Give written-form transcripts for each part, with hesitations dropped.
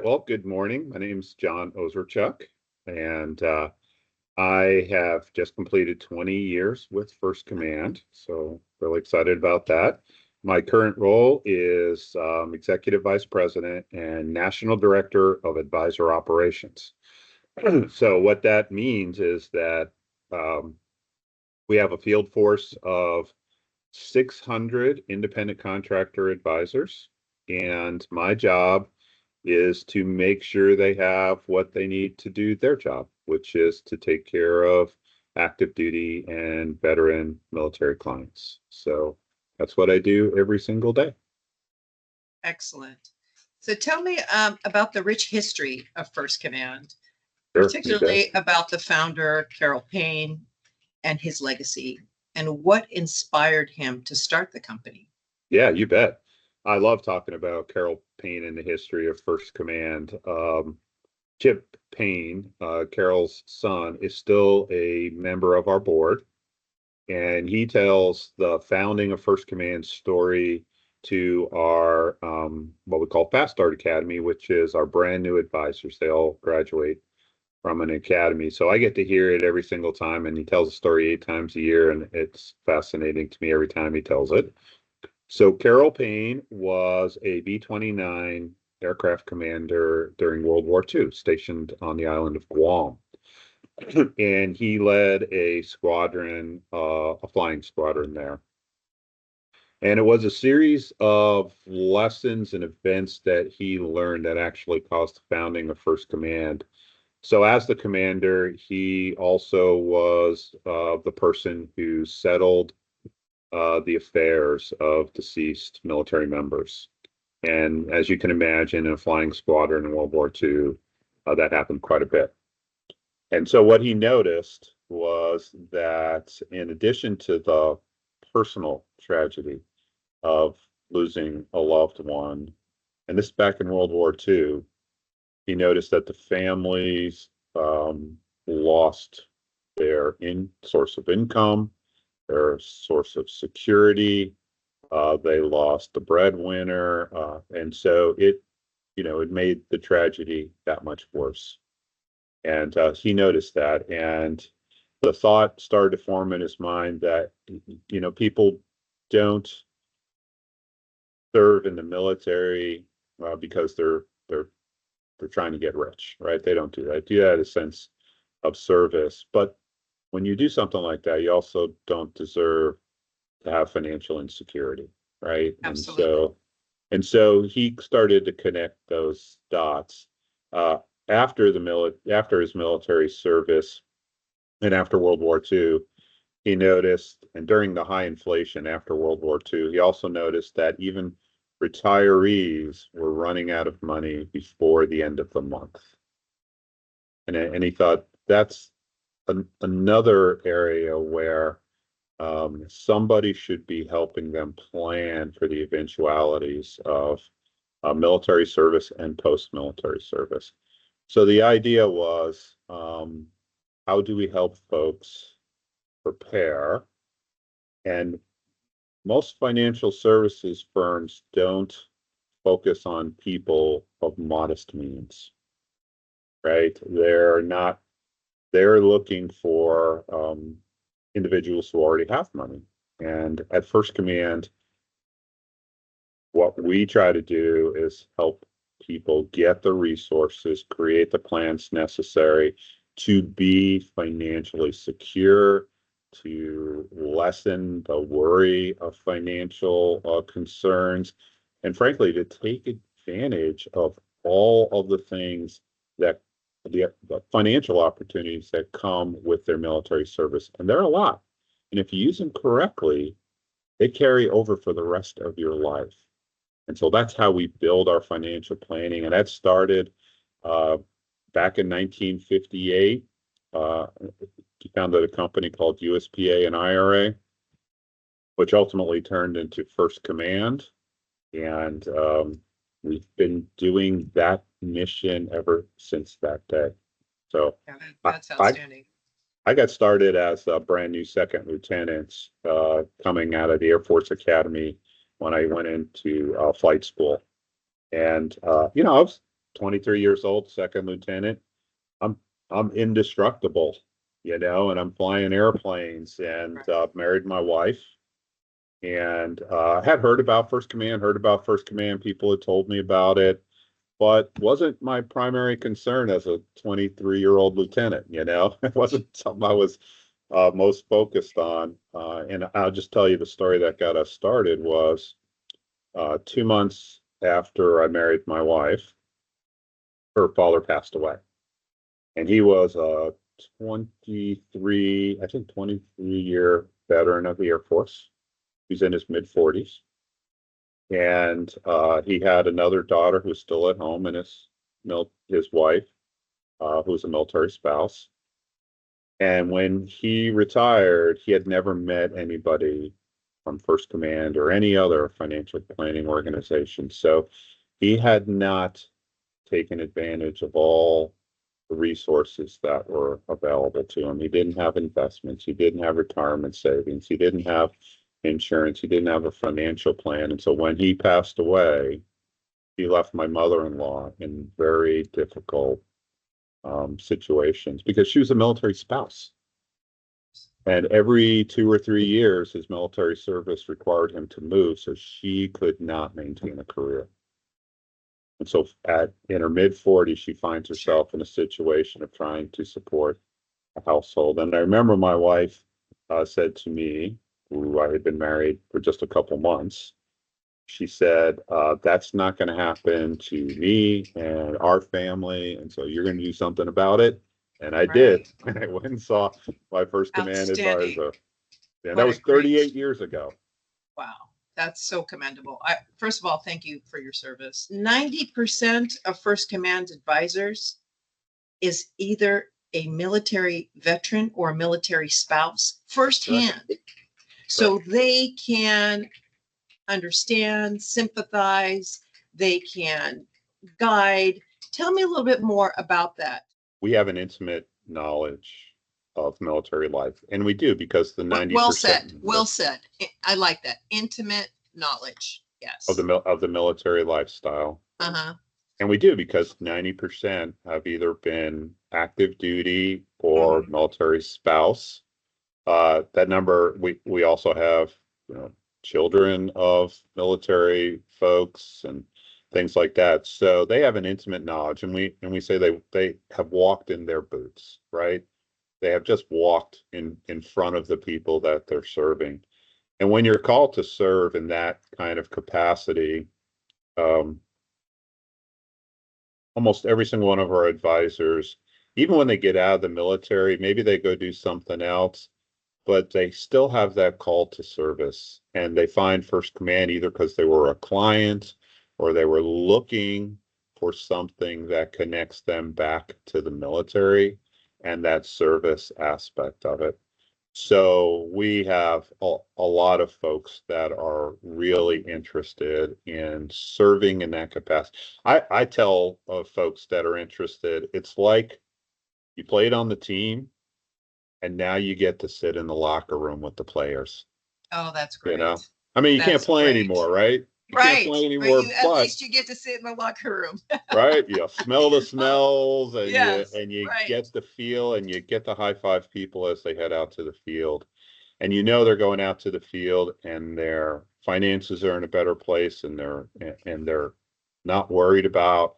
Well, good morning. My name's John Osarczuk, and I have just completed 20 years with First Command, so really excited about that. My current role is Executive Vice President and National Director of Advisor Operations. So what that means is that um, we have a field force of 600 independent contractor advisors, and my job is to make sure they have what they need to do their job, which is to take care of active duty and veteran military clients. So that's what I do every single day. Excellent. So tell me about the rich history of First Command, Sure, you bet. particularly about the founder, Carol Payne, and his legacy, and what inspired him to start the company. Yeah, you bet. I love talking about Carol Payne and the history of First Command. Chip Payne, Carol's son, is still a member of our board, and he tells the founding of First Command story to our what we call Fast Start Academy, which is our brand new advisors. They all graduate from an academy, so I get to hear it every single time. And he tells the story 8 times a year, and it's fascinating to me every time he tells it. So Carol Payne was a B-29 aircraft commander during World War II, stationed on the island of Guam. And he led a squadron, a flying squadron there. And it was a series of lessons and events that he learned that actually caused the founding of First Command. So as the commander, he also was the person who settled the affairs of deceased military members. And as you can imagine, in a flying squadron in World War II, that happened quite a bit. And so what he noticed was that in addition to the personal tragedy of losing a loved one, and this back in World War II, he noticed that the families lost their source of income, their source of security. They lost the breadwinner, and so it made the tragedy that much worse. And he noticed that, and the thought started to form in his mind that people don't serve in the military because they're trying to get rich, right? They don't do that. Do that as a sense of service, but when you do something like that, you also don't deserve to have financial insecurity, right? Absolutely. And so he started to connect those dots after after his military service and after World War II. He noticed, and during the high inflation after World War II, he also noticed that even retirees were running out of money before the end of the month. And he thought that's another area where somebody should be helping them plan for the eventualities of military service and post-military service. So the idea was, how do we help folks prepare? And most financial services firms don't focus on people of modest means, right? They're looking for individuals who already have money. And at First Command, what we try to do is help people get the resources, create the plans necessary to be financially secure, to lessen the worry of financial concerns, and frankly, to take advantage of all of the things that the financial opportunities that come with their military service. And there are a lot. And if you use them correctly, they carry over for the rest of your life. And so that's how we build our financial planning. And that started back in 1958. He founded a company called USPA and IRA, which ultimately turned into First Command. And we've been doing that mission ever since that day. So Yeah, that's I, outstanding. I got started as a brand new second lieutenant coming out of the Air Force Academy when I went into flight school. And, I was 23 years old, second lieutenant. I'm indestructible, and I'm flying airplanes, and married my wife, and had heard about First Command. People had told me about it, but wasn't my primary concern as a 23-year-old lieutenant. It wasn't something I was most focused on. And I'll just tell you the story that got us started was 2 months after I married my wife, her father passed away. And he was a 23-year veteran of the Air Force. He's in his mid 40s. And he had another daughter who's still at home, and his wife, who's a military spouse. And when he retired, he had never met anybody from First Command or any other financial planning organization. So he had not taken advantage of all the resources that were available to him. He didn't have investments. He didn't have retirement savings. He didn't have insurance. He didn't have a financial plan. And so when he passed away, he left my mother-in-law in very difficult situations because she was a military spouse. And every 2 or 3 years, his military service required him to move, so she could not maintain a career. And so in her mid 40s, she finds herself in a situation of trying to support a household. And I remember my wife said to me, who I had been married for just a couple months, she said, that's not going to happen to me and our family. And so you're going to do something about it. And I did. And I went and saw my First Command advisor. And that was 38 years ago. Wow. That's so commendable. First of all, thank you for your service. 90% of First Command advisors is either a military veteran or a military spouse firsthand. Right. So they can understand, sympathize, they can guide. Tell me a little bit more about that. We have an intimate knowledge of military life, and we do because the 90%. Well said. I like that. Intimate knowledge. Yes. Of the military lifestyle. And we do because 90% have either been active duty or military spouse. That number, we also have, children of military folks and things like that. So they have an intimate knowledge, and we say they have walked in their boots, right? They have just walked in front of the people that they're serving. And when you're called to serve in that kind of capacity, almost every single one of our advisors, even when they get out of the military, maybe they go do something else, but they still have that call to service. And they find First Command either because they were a client or they were looking for something that connects them back to the military and that service aspect of it. So we have a lot of folks that are really interested in serving in that capacity. I tell folks that are interested, it's like you played on the team and now you get to sit in the locker room with the players. Oh, that's great. I mean, you can't play anymore, right? You can't play anymore, at least you get to sit in the locker room. Right? You smell the smells, and you get the feel, and you get to high five people as they head out to the field. And they're going out to the field and their finances are in a better place, and they're not worried about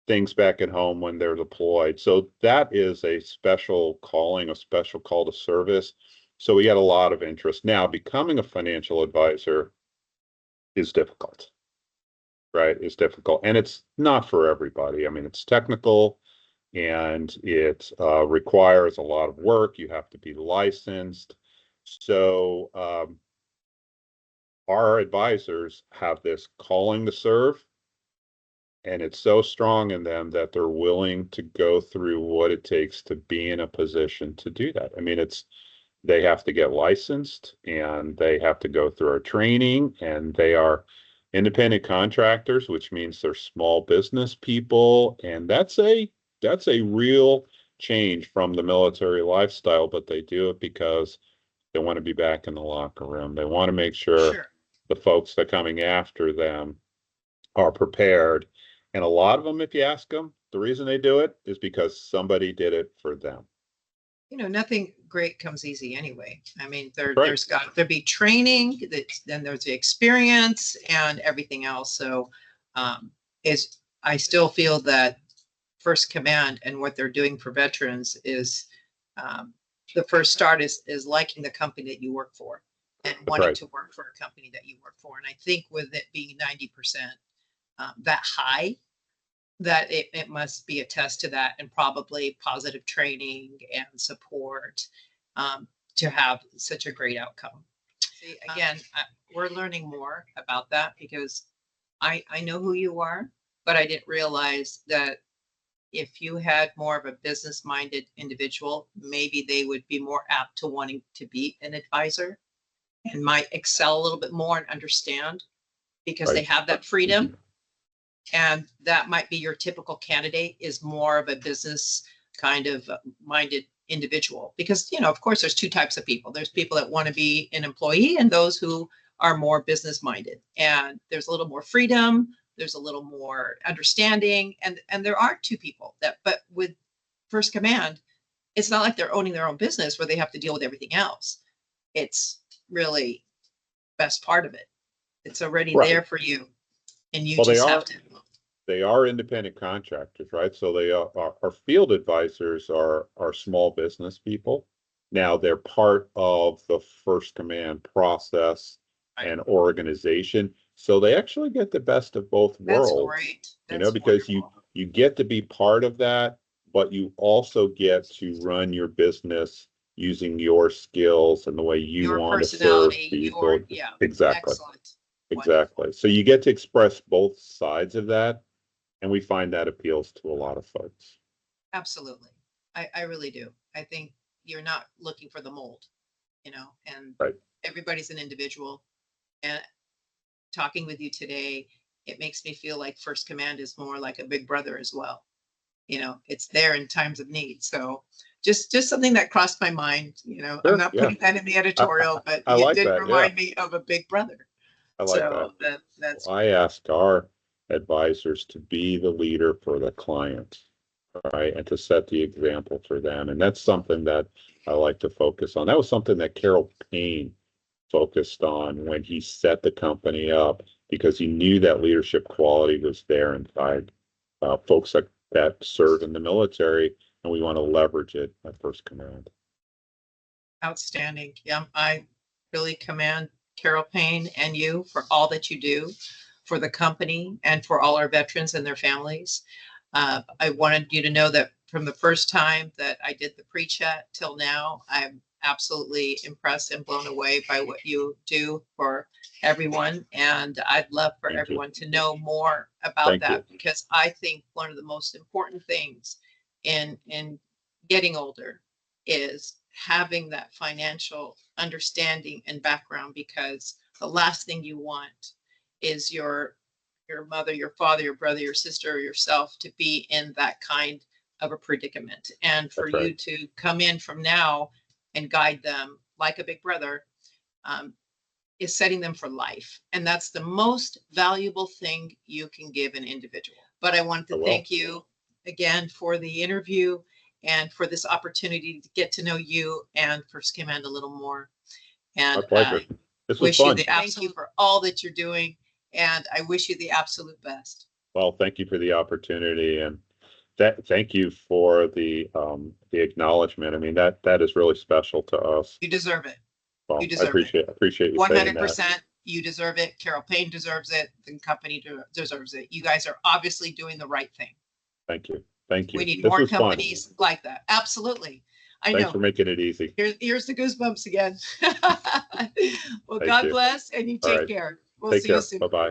things back at home when they're deployed. So that is a special calling, a special call to service. So we get a lot of interest. Now, becoming a financial advisor is difficult, right? It's difficult. And it's not for everybody. I mean, it's technical and it requires a lot of work. You have to be licensed. So our advisors have this calling to serve, and it's so strong in them that they're willing to go through what it takes to be in a position to do that. I mean, they have to get licensed and they have to go through our training, and they are independent contractors, which means they're small business people. And that's a real change from the military lifestyle, but they do it because they want to be back in the locker room. They want to make sure the folks that are coming after them are prepared. And a lot of them, if you ask them, the reason they do it is because somebody did it for them. You know, nothing great comes easy anyway. I mean, Right. there's got to be training, then there's the experience and everything else. So is I still feel that First Command and what they're doing for veterans is the first start is liking the company that you work for and wanting right. to work for a company that you work for. And I think with it being 90% that high, that it must be a test to that, and probably positive training and support to have such a great outcome. See, again, we're learning more about that because I know who you are, but I didn't realize that if you had more of a business minded individual, maybe they would be more apt to wanting to be an advisor and might excel a little bit more and understand because they Right. have that freedom. And that might be your typical candidate is more of a business kind of minded individual because, you know, of course, there's two types of people. There's people that want to be an employee and those who are more business minded. And there's a little more freedom. There's a little more understanding. And there are two people that, but with First Command, it's not like they're owning their own business where they have to deal with everything else. It's really best part of it. It's already Right. there for you. And you Well, just have to. they are independent contractors, right? So they are, our field advisors are small business people. Now they're part of the First Command process and organization. So they actually get the best of both That's worlds, great. you That's know, because wonderful. you get to be part of that, but you also get to run your business using your skills and the way you Your want to serve personality, people. yeah, Exactly. excellent. Exactly. Wonderful. So you get to express both sides of that. And we find that appeals to a lot of folks. Absolutely. I really do. I think you're not looking for the mold, you know, and Right. everybody's an individual. And talking with you today, it makes me feel like First Command is more like a big brother as well. You know, it's there in times of need. So just something that crossed my mind, you know, Sure, I'm not putting that in the editorial, but I you like did that. Yeah, remind me of a big brother. I like that. So that's I ask our advisors to be the leader for the client, right? And to set the example for them. And that's something that I like to focus on. That was something that Carol Payne focused on when he set the company up because he knew that leadership quality was there inside folks that serve in the military, and we want to leverage it at First Command. outstanding. Yeah, I really commend Carol Payne and you for all that you do for the company and for all our veterans and their families. I wanted you to know that from the first time that I did the pre-chat till now, I'm absolutely impressed and blown away by what you do for everyone. And I'd love for everyone to know more about that because I think one of the most important things in getting older is having that financial understanding and background because the last thing you want is your mother, your father, your brother, your sister, or yourself to be in that kind of a predicament. And for you to come in from now and guide them like a big brother is setting them for life. And that's the most valuable thing you can give an individual. But I want to thank you again for the interview and for this opportunity to get to know you and First Command a little more. And my pleasure. This was wish fun. you the thank you for all that you're doing. And I wish you the absolute best. Well, thank you for the opportunity and thank you for the acknowledgement. I mean, that is really special to us. You deserve it. Well, You deserve I appreciate you saying that. 100%. You deserve it. Carol Payne deserves it. The company deserves it. You guys are obviously doing the right thing. Thank you. Thank you. We need This more was fun. companies like that. Absolutely. I Thanks know. for making it easy. Here's the goosebumps again. Well, Thank God you. bless and you All take right. care. We'll Take see care. you soon. Bye-bye.